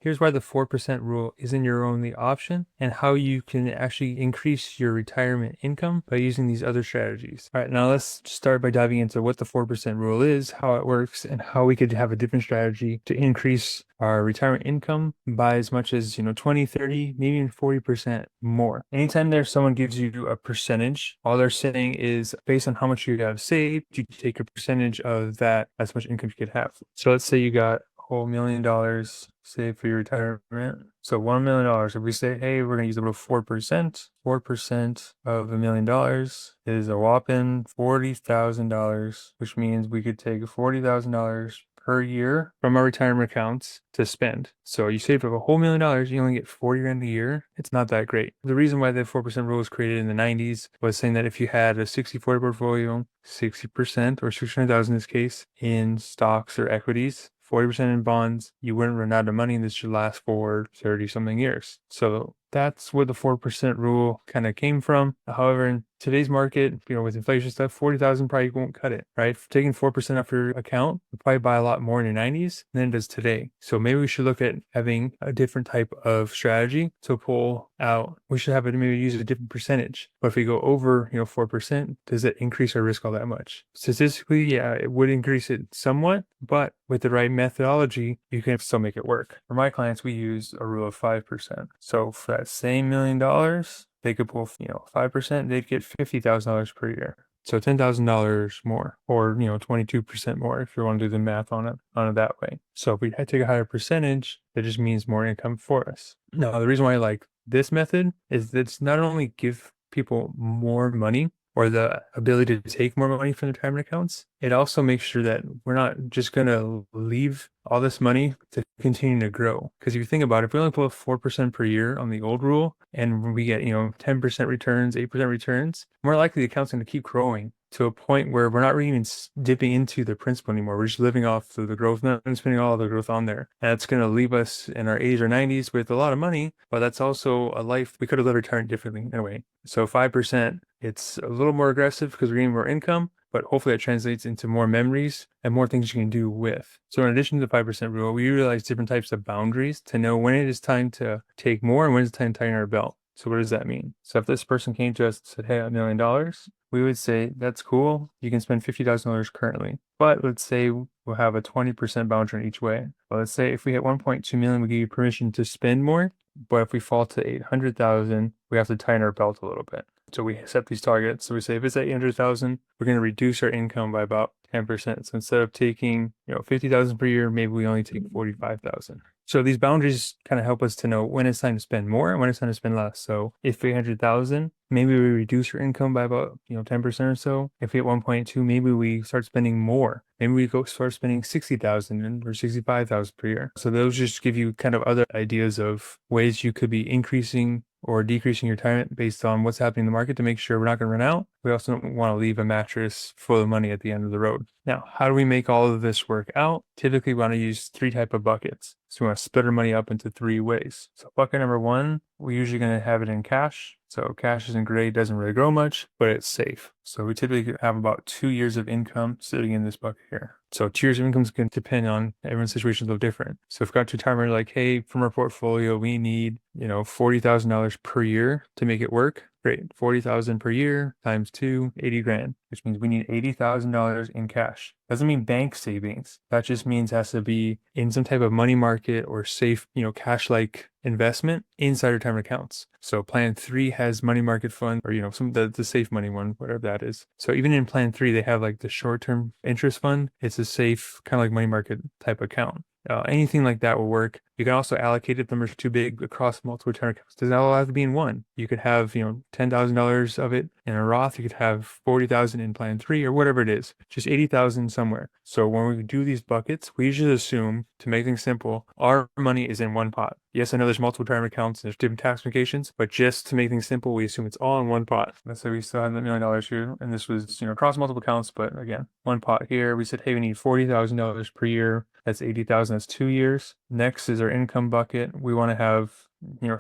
here's why the 4% rule isn't your only option and how you can actually increase your retirement income by using these other strategies. All right, now let's start by diving into what the 4% rule is, how it works, and how we could have a different strategy to increase our retirement income by as much as 20, 30, maybe even 40% more. Anytime there's someone gives you a percentage, all they're saying is based on how much you have saved, you take a percentage of that, as much income you could have. So let's say you got whole $1 million saved for your retirement. So $1 million, if we say, hey, we're going to use about 4%, 4% of $1 million is a whopping $40,000, which means we could take $40,000 per year from our retirement accounts to spend. So you save up a whole $1 million, you only get 40 grand a year. It's not that great. The reason why the 4% rule was created in the 90s was saying that if you had a 60-40 portfolio, 60% or 600,000 in this case in stocks or equities, 40% in bonds, you wouldn't run out of money, and this should last for 30 something years. So that's where the 4% rule kind of came from. However, in today's market, with inflation stuff, 40,000 probably won't cut it, right? Taking 4% off your account will probably buy a lot more in the 90s than it does today. So maybe we should look at having a different type of strategy to pull out. We should have it maybe use a different percentage. But if we go over, 4%, does it increase our risk all that much? Statistically, yeah, it would increase it somewhat, but with the right methodology, you can still make it work. For my clients, we use a rule of 5%. So for that same $1 million, they could pull, 5%, they'd get $50,000 per year. So $10,000 more, or 22% more if you want to do the math on it that way. So if we take a higher percentage, that just means more income for us. Now, the reason why I like this method is that it's not only give people more money or the ability to take more money from the retirement accounts, it also makes sure that we're not just going to leave all this money to continue to grow. Because if you think about it, if we only pull 4% per year on the old rule and we get 10% returns, 8% returns, more likely the account's going to keep growing to a point where we're not really even dipping into the principal anymore. We're just living off of the growth, not spending all the growth on there. And it's going to leave us in our 80s or 90s with a lot of money, but that's also a life we could have lived retirement differently in a way. So 5%, it's a little more aggressive because we're getting more income, but hopefully that translates into more memories and more things you can do with. So in addition to the 5% rule, we utilize different types of boundaries to know when it is time to take more and when it's time to tighten our belt. So what does that mean? So if this person came to us and said, hey, $1 million, we would say, that's cool. You can spend $50,000 currently. But let's say we'll have a 20% boundary in each way. Well, let's say if we hit 1.2 million, we give you permission to spend more. But if we fall to 800,000, we have to tighten our belt a little bit. So we set these targets. So we say if it's at 800,000, we're going to reduce our income by about 10%. So instead of taking, 50,000 per year, maybe we only take 45,000. So these boundaries kind of help us to know when it's time to spend more and when it's time to spend less. So if 800,000, maybe we reduce our income by about 10% or so. If we hit 1.2, maybe we start spending more. Maybe we go start spending 60,000 or 65,000 per year. So those just give you kind of other ideas of ways you could be increasing or decreasing your retirement based on what's happening in the market to make sure we're not going to run out. We also don't want to leave a mattress full of money at the end of the road. Now, how do we make all of this work out? Typically, we want to use 3 types of buckets. So we want to split our money up into 3 ways. So bucket number 1, we're usually going to have it in cash. So cash isn't great, doesn't really grow much, but it's safe. So we typically have about 2 years of income sitting in this bucket here. So 2 years of income is going to depend on everyone's situation is a little different. So if we've got to retirement, like, hey, from our portfolio, we need, $40,000 per year to make it work. Great. 40,000 per year times 2, 80 grand, which means we need $80,000 in cash. Doesn't mean bank savings. That just means it has to be in some type of money market or safe, cash-like investment inside retirement accounts. So plan 3 has money market fund or, some the safe money one, whatever that is. So even in plan 3, they have like the short-term interest fund. It's a safe kind of like money market type account. Anything like that will work. You can also allocate it if the numbers are too big across multiple retirement accounts. Does that all have to be in one? You could have, $10,000 of it in a Roth. You could have 40,000 in plan 3 or whatever it is, just 80,000 somewhere. So when we do these buckets, we usually assume, to make things simple, our money is in one pot. Yes, I know there's multiple retirement accounts and there's different tax implications, but just to make things simple, we assume it's all in one pot. Let's say we still have $1 million here, and this was, across multiple accounts, but again, one pot here. We said, hey, we need $40,000 per year. That's 80,000. That's 2 years. Next is our income bucket. We want to have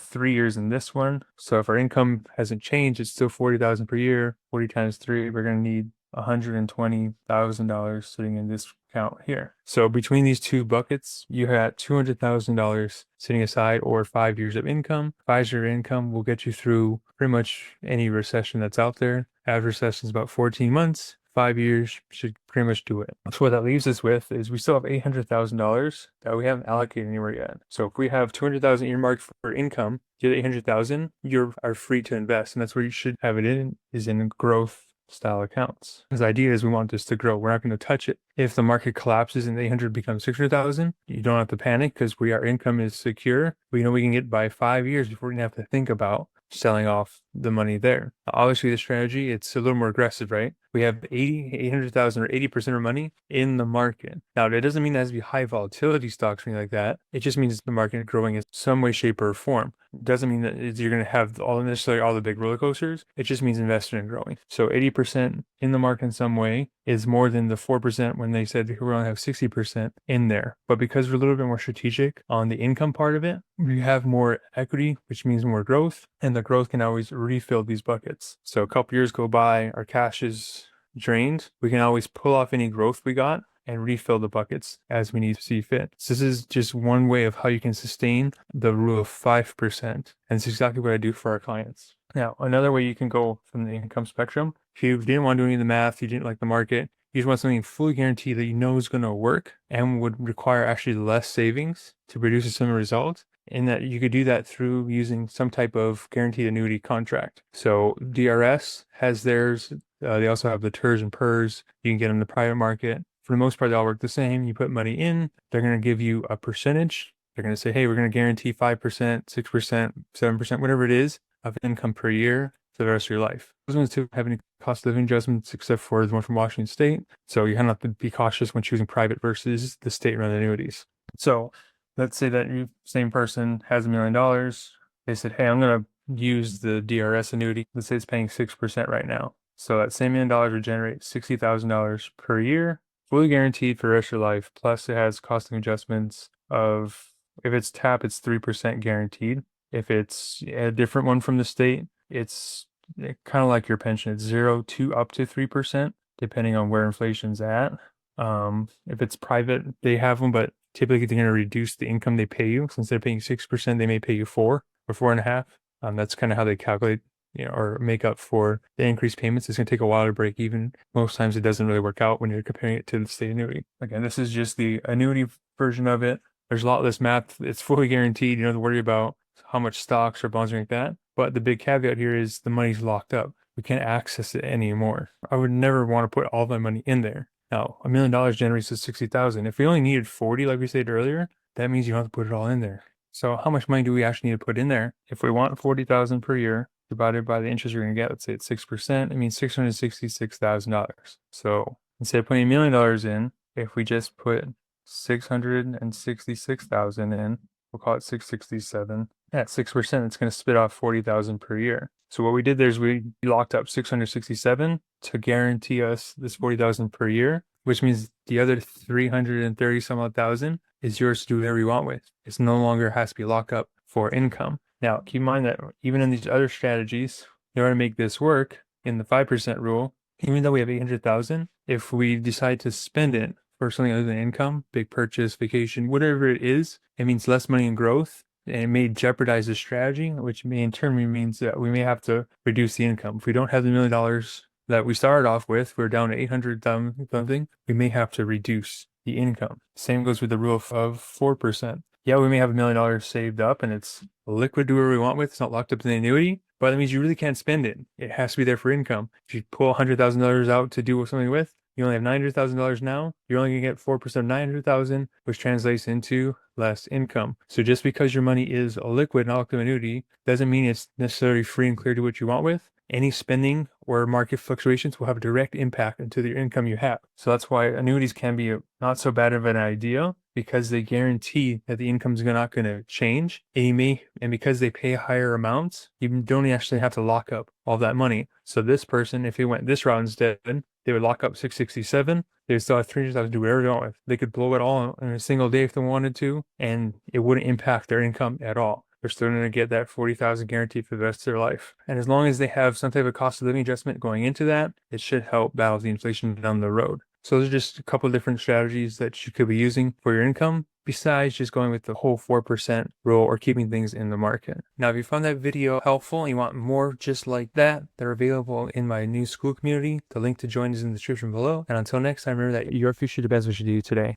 3 years in this one. So if our income hasn't changed, it's still 40,000 per year. 40 times 3, we're going to need $120,000 sitting in this account here. So between these two buckets, you had $200,000 sitting aside, or 5 years of income. 5 years of income will get you through pretty much any recession that's out there. Average recession is about 14 months. 5 years should pretty much do it. So what that leaves us with is we still have $800,000 that we haven't allocated anywhere yet. So if we have $200,000 earmarked for income, the other $800,000 you are free to invest, and that's where you should have it in, is in growth style accounts. His idea is we want this to grow. We're not going to touch it. If the market collapses and 800 becomes 600,000, you don't have to panic because our income is secure. We know we can get by 5 years before we have to think about selling off the money there. Obviously, the strategy, it's a little more aggressive, right? We have 800,000 or 80% of money in the market. Now, that doesn't mean it has to be high volatility stocks or anything like that. It just means the market growing in some way, shape, or form. It doesn't mean that you're going to have necessarily all the big roller coasters. It just means investing and growing. So 80% in the market in some way is more than the 4% when they said we're going to have 60% in there. But because we're a little bit more strategic on the income part of it, we have more equity, which means more growth, and the growth can always refill these buckets. So a couple years go by, our cash is drained. We can always pull off any growth we got and refill the buckets as we need to see fit. So this is just one way of how you can sustain the rule of 5%. And it's exactly what I do for our clients. Now, another way you can go from the income spectrum, if you didn't want to do any of the math, you didn't like the market, you just want something fully guaranteed that you know is going to work and would require actually less savings to produce a similar result, in that you could do that through using some type of guaranteed annuity contract. So DRS has theirs. They also have the TERS and PERS. You can get them in the private market. For the most part, they all work the same. You put money in, they're going to give you a percentage. They're going to say, hey, we're going to guarantee 5%, 6%, 7%, whatever it is, of income per year for the rest of your life. Those ones don't have any cost of living adjustments except for the one from Washington State. So you kind of have to be cautious when choosing private versus the state-run annuities. So let's say that you, same person has $1 million. They said, hey, I'm going to use the DRS annuity. Let's say it's paying 6% right now. So that same $1 million would generate $60,000 per year, fully guaranteed for the rest of your life. Plus it has costing adjustments of, if it's TAP, it's 3% guaranteed. If it's a different one from the state, it's kind of like your pension. It's 0 to up to 3%, depending on where inflation's at. If it's private, they have them, but typically they're going to reduce the income they pay you. Since they're paying 6%, they may pay you 4 or 4.5. That's kind of how they calculate, or make up for the increased payments. It's going to take a while to break even. Most times it doesn't really work out when you're comparing it to the state annuity. Again, this is just the annuity version of it. There's a lot less math. It's fully guaranteed. You don't have to worry about how much stocks or bonds or anything like that. But the big caveat here is the money's locked up. We can't access it anymore. I would never want to put all my money in there. Now, $1 million generates to 60,000. If we only needed 40, like we said earlier, that means you don't have to put it all in there. So how much money do we actually need to put in there? If we want 40,000 per year, divided by the interest you're going to get, let's say it's 6%, it means $666,000. So instead of putting $1 million in, if we just put 666,000 in, we'll call it 667. At 6%, it's going to spit off 40,000 per year. So what we did there is we locked up 667 to guarantee us this 40,000 per year, which means the other 330 some odd thousand is yours to do whatever you want with. It's no longer has to be locked up for income. Now, keep in mind that even in these other strategies, in order to make this work in the 5% rule, even though we have 800,000, if we decide to spend it for something other than income, big purchase, vacation, whatever it is, it means less money in growth, and it may jeopardize the strategy, which may in turn means that we may have to reduce the income. If we don't have the $1 million that we started off with, we're down to 800 something, we may have to reduce the income. Same goes with the rule of 4%. Yeah, we may have $1 million saved up and it's liquid, do whatever we want with. It's not locked up in the annuity, but that means you really can't spend it. It has to be there for income. If you pull $100,000 out to do something with, you only have $900,000 now. You're only going to get 4% of 900,000, which translates into less income. So just because your money is a liquid and locked up annuity doesn't mean it's necessarily free and clear to do what you want with. Any spending or market fluctuations will have a direct impact into the income you have. So that's why annuities can be not so bad of an idea, because they guarantee that the income is not going to change. And because they pay higher amounts, you don't actually have to lock up all that money. So this person, if they went this route instead, they would lock up 667. They would still have 300,000 to do whatever they want with. They could blow it all in a single day if they wanted to, and it wouldn't impact their income at all. they're still going to get that $40,000 guaranteed for the rest of their life. And as long as they have some type of cost of living adjustment going into that, it should help battle the inflation down the road. So those are just a couple of different strategies that you could be using for your income, besides just going with the whole 4% rule or keeping things in the market. Now, if you found that video helpful and you want more just like that, they're available in my new school community. The link to join is in the description below. And until next time, remember that your future depends on what you do today.